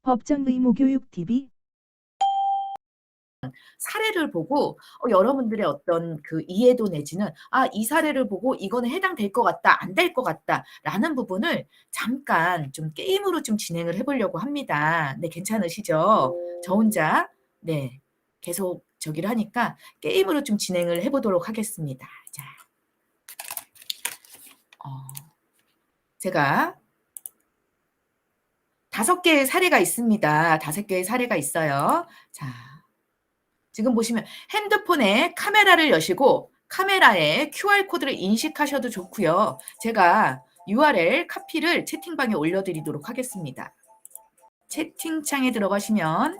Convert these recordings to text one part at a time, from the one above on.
법정의무교육TV 사례를 보고 여러분들의 어떤 그 이해도 내지는 이 사례를 보고 이거는 해당될 것 같다, 안 될 것 같다라는 부분을 잠깐 좀 게임으로 좀 진행을 해보려고 합니다. 네, 괜찮으시죠? 저 혼자 네 계속 저기를 하니까 게임으로 좀 진행을 해보도록 하겠습니다. 자, 제가 5개의 사례가 있습니다. 5개의 사례가 있어요. 자. 지금 보시면 핸드폰에 카메라를 여시고 카메라에 QR코드를 인식하셔도 좋고요. 제가 URL 카피를 채팅방에 올려드리도록 하겠습니다. 채팅창에 들어가시면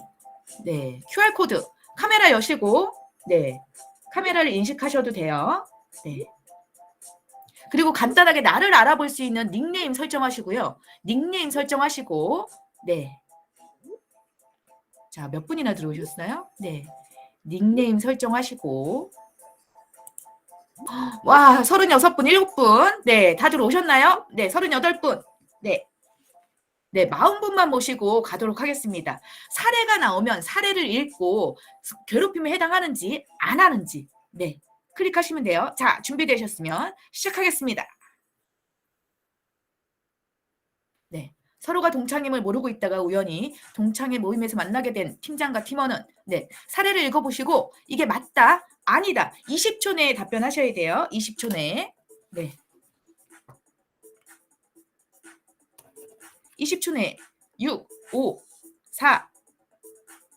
네 QR코드 카메라 여시고 네 카메라를 인식하셔도 돼요. 네. 그리고 간단하게 나를 알아볼 수 있는 닉네임 설정하시고요. 닉네임 설정하시고 네. 자, 몇 분이나 들어오셨어요? 네. 닉네임 설정하시고 와 36분 7분 네 다들 오셨나요? 네 38분 네. 네 40분만 모시고 가도록 하겠습니다. 사례가 나오면 사례를 읽고 괴롭힘에 해당하는지 안 하는지 네 클릭하시면 돼요. 자 준비되셨으면 시작하겠습니다. 네 서로가 동창임을 모르고 있다가 우연히 동창회 모임에서 만나게 된 팀장과 팀원은 네 사례를 읽어보시고 이게 맞다 아니다 20초 내에 답변하셔야 돼요. 20초 내에 네 20초 내에 6, 5, 4,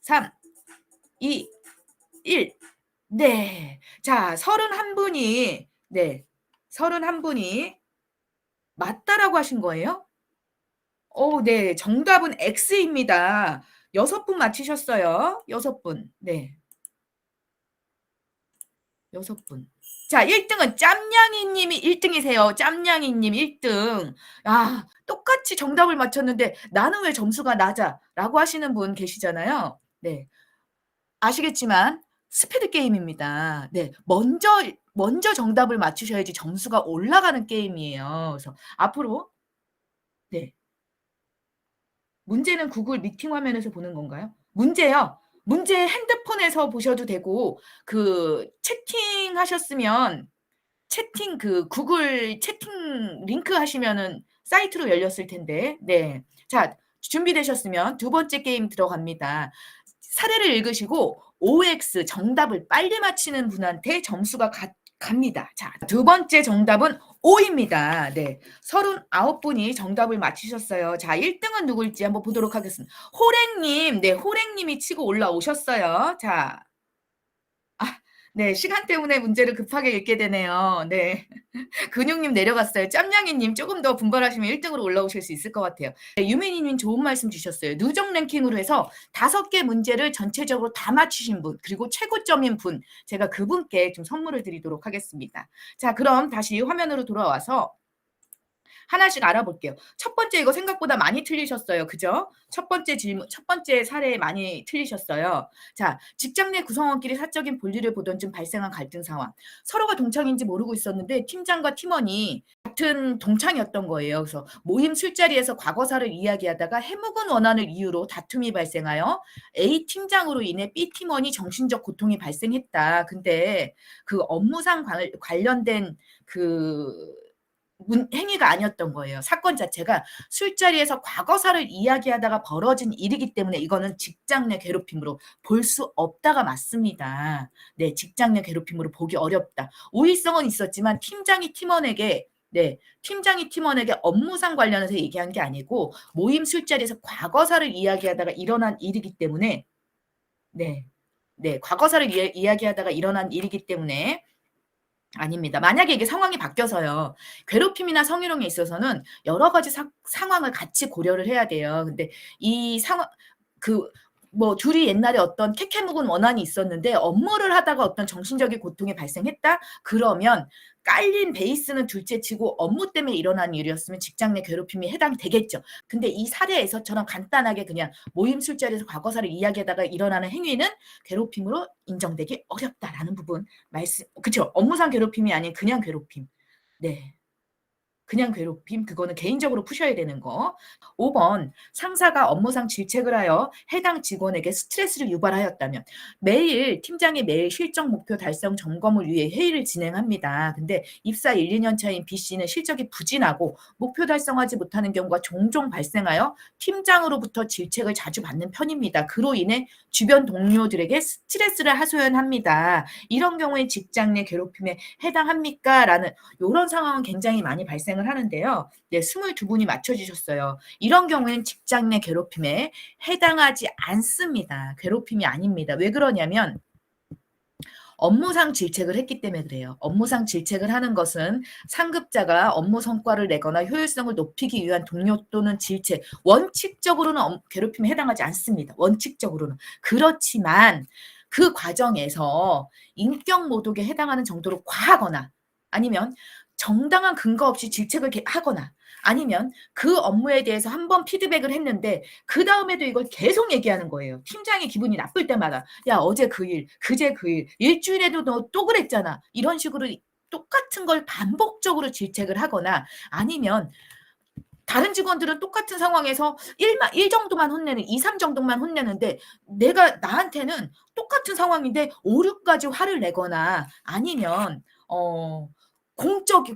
3, 2, 1 네. 자 31분이 네 31분이 맞다라고 하신 거예요? 네. 정답은 X입니다. 6분 맞히셨어요. 6분. 네. 6분. 자 1등은 짬냥이 님이 1등이세요. 짬냥이 님 1등. 똑같이 정답을 맞췄는데 나는 왜 점수가 낮아? 라고 하시는 분 계시잖아요. 네. 아시겠지만 스피드 게임입니다. 네. 먼저 정답을 맞추셔야지 점수가 올라가는 게임이에요. 그래서 앞으로 네. 문제는 구글 미팅 화면에서 보는 건가요? 문제요. 문제 핸드폰에서 보셔도 되고 그 채팅하셨으면 채팅 그 구글 채팅 링크 하시면은 사이트로 열렸을 텐데. 네. 자, 준비되셨으면 두 번째 게임 들어갑니다. 사례를 읽으시고 OX 정답을 빨리 맞히는 분한테 점수가 갑니다. 자, 두 번째 정답은 O입니다. 네. 39분이 정답을 맞히셨어요. 자, 1등은 누구일지 한번 보도록 하겠습니다. 호랭님, 네, 호랭님이 치고 올라오셨어요. 자, 네, 시간 때문에 문제를 급하게 읽게 되네요. 네. 근육님 내려갔어요. 짬냥이님 조금 더 분발하시면 1등으로 올라오실 수 있을 것 같아요. 네, 유민이님 좋은 말씀 주셨어요. 누적 랭킹으로 해서 5개 문제를 전체적으로 다 맞추신 분 그리고 최고점인 분 제가 그분께 좀 선물을 드리도록 하겠습니다. 자 그럼 다시 화면으로 돌아와서 하나씩 알아볼게요. 첫 번째 이거 생각보다 많이 틀리셨어요. 그죠? 첫 번째 질문, 첫 번째 사례 많이 틀리셨어요. 자, 직장 내 구성원끼리 사적인 볼일을 보던 중 발생한 갈등 상황. 서로가 동창인지 모르고 있었는데 팀장과 팀원이 같은 동창이었던 거예요. 그래서 모임 술자리에서 과거사를 이야기하다가 해묵은 원한을 이유로 다툼이 발생하여 A 팀장으로 인해 B 팀원이 정신적 고통이 발생했다. 근데 그 업무상 관련된 그 행위가 아니었던 거예요. 사건 자체가 술자리에서 과거사를 이야기하다가 벌어진 일이기 때문에 이거는 직장 내 괴롭힘으로 볼 수 없다가 맞습니다. 네, 직장 내 괴롭힘으로 보기 어렵다. 우의성은 있었지만 팀장이 팀원에게 업무상 관련해서 얘기한 게 아니고 모임 술자리에서 과거사를 이야기하다가 일어난 일이기 때문에 네, 과거사를 이야기하다가 일어난 일이기 때문에 아닙니다. 만약에 이게 상황이 바뀌어서요. 괴롭힘이나 성희롱에 있어서는 여러 가지 상황을 같이 고려를 해야 돼요. 근데 이 상황 둘이 옛날에 어떤 캐캐 묵은 원한이 있었는데 업무를 하다가 어떤 정신적인 고통이 발생했다? 그러면 깔린 베이스는 둘째치고 업무 때문에 일어난 일이었으면 직장 내 괴롭힘이 해당이 되겠죠. 근데 이 사례에서처럼 간단하게 그냥 모임 술자리에서 과거사를 이야기하다가 일어나는 행위는 괴롭힘으로 인정되기 어렵다라는 부분 말씀. 그렇죠. 업무상 괴롭힘이 아닌 그냥 괴롭힘. 네. 그냥 괴롭힘 그거는 개인적으로 푸셔야 되는 거. 5번 상사가 업무상 질책을 하여 해당 직원에게 스트레스를 유발하였다면 매일 팀장이 매일 실적 목표 달성 점검을 위해 회의를 진행합니다. 근데 입사 1, 2년 차인 B씨는 실적이 부진하고 목표 달성하지 못하는 경우가 종종 발생하여 팀장으로부터 질책을 자주 받는 편입니다. 그로 인해 주변 동료들에게 스트레스를 하소연합니다. 이런 경우에 직장 내 괴롭힘에 해당합니까? 라는 이런 상황은 굉장히 많이 발생을 하는데요. 네, 22분이 맞춰주셨어요. 이런 경우에는 직장 내 괴롭힘에 해당하지 않습니다. 괴롭힘이 아닙니다. 왜 그러냐면 업무상 질책을 했기 때문에 그래요. 업무상 질책을 하는 것은 상급자가 업무 성과를 내거나 효율성을 높이기 위한 동료 또는 질책, 원칙적으로는 괴롭힘에 해당하지 않습니다. 원칙적으로는. 그렇지만 그 과정에서 인격 모독에 해당하는 정도로 과하거나 아니면 정당한 근거 없이 질책을 하거나 아니면 그 업무에 대해서 한번 피드백을 했는데 그 다음에도 이걸 계속 얘기하는 거예요. 팀장이 기분이 나쁠 때마다 야 어제 그 일, 그제 그 일, 일주일에도 너 또 그랬잖아. 이런 식으로 똑같은 걸 반복적으로 질책을 하거나 아니면 다른 직원들은 똑같은 상황에서 1 정도만 혼내는 2, 3 정도만 혼내는데 내가 나한테는 똑같은 상황인데 5, 6까지 화를 내거나 아니면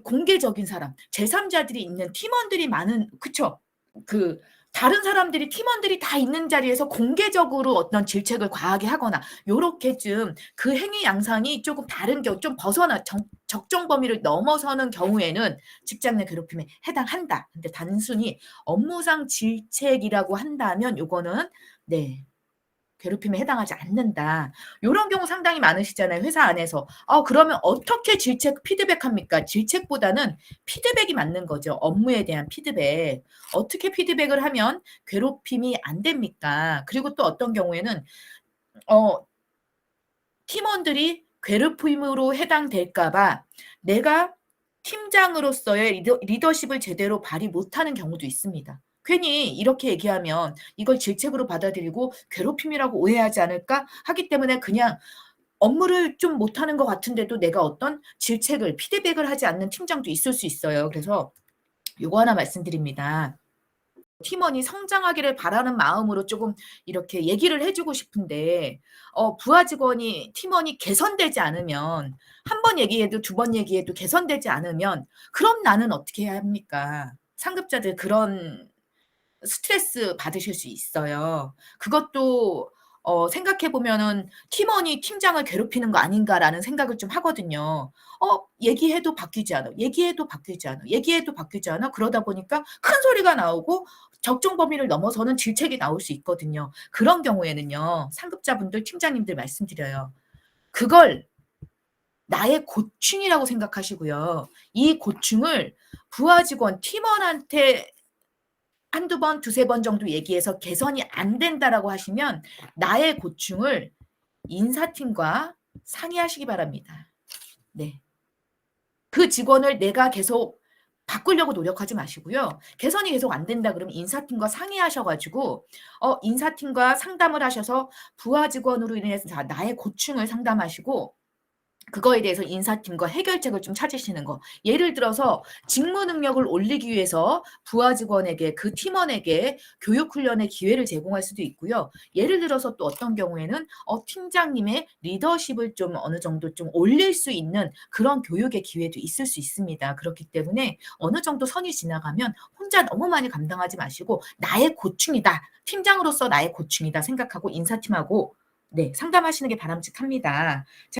공개적인 사람, 제3자들이 있는 팀원들이 많은 그쵸? 그 다른 사람들이 팀원들이 다 있는 자리에서 공개적으로 어떤 질책을 과하게 하거나 요렇게 좀 그 행위 양상이 조금 다른 경우 좀 벗어나 적정 범위를 넘어서는 경우에는 직장 내 괴롭힘에 해당한다. 근데 단순히 업무상 질책이라고 한다면 요거는 네. 괴롭힘에 해당하지 않는다. 요런 경우 상당히 많으시잖아요. 회사 안에서. 그러면 어떻게 질책 피드백합니까? 질책보다는 피드백이 맞는 거죠. 업무에 대한 피드백. 어떻게 피드백을 하면 괴롭힘이 안 됩니까? 그리고 또 어떤 경우에는 팀원들이 괴롭힘으로 해당될까 봐 내가 팀장으로서의 리더십을 제대로 발휘 못하는 경우도 있습니다. 괜히 이렇게 얘기하면 이걸 질책으로 받아들이고 괴롭힘이라고 오해하지 않을까 하기 때문에 그냥 업무를 좀 못하는 것 같은데도 내가 어떤 질책을 피드백을 하지 않는 팀장도 있을 수 있어요. 그래서 요거 하나 말씀드립니다. 팀원이 성장하기를 바라는 마음으로 조금 이렇게 얘기를 해주고 싶은데 부하 직원이 팀원이 개선되지 않으면 한 번 얘기해도 두 번 얘기해도 개선되지 않으면 그럼 나는 어떻게 해야 합니까? 상급자들 그런 스트레스 받으실 수 있어요. 그것도 생각해 보면은 '팀원이 팀장을 괴롭히는 거 아닌가.'라는 생각을 좀 하거든요. 얘기해도 바뀌지 않아. 얘기해도 바뀌지 않아. 얘기해도 바뀌지 않아. 그러다 보니까 큰 소리가 나오고 적정 범위를 넘어서는 질책이 나올 수 있거든요. 그런 경우에는요. 상급자분들, 팀장님들 말씀드려요. 그걸 나의 고충이라고 생각하시고요. 이 고충을 부하 직원, 팀원한테 한두 번, 두세 번 정도 얘기해서 개선이 안 된다라고 하시면 나의 고충을 인사팀과 상의하시기 바랍니다. 네. 그 직원을 내가 계속 바꾸려고 노력하지 마시고요. 개선이 계속 안 된다 그러면 인사팀과 상의하셔 가지고 인사팀과 상담을 하셔서 부하 직원으로 인해서 나의 고충을 상담하시고 그거에 대해서 인사팀과 해결책을 좀 찾으시는 거. 예를 들어서 직무 능력을 올리기 위해서 부하 직원에게 그 팀원에게 교육 훈련의 기회를 제공할 수도 있고요. 예를 들어서 또 어떤 경우에는 팀장님의 리더십을 좀 어느 정도 좀 올릴 수 있는 그런 교육의 기회도 있을 수 있습니다. 그렇기 때문에 어느 정도 선이 지나가면 혼자 너무 많이 감당하지 마시고 나의 고충이다. 팀장으로서 나의 고충이다 생각하고 인사팀하고 네, 상담하시는 게 바람직합니다.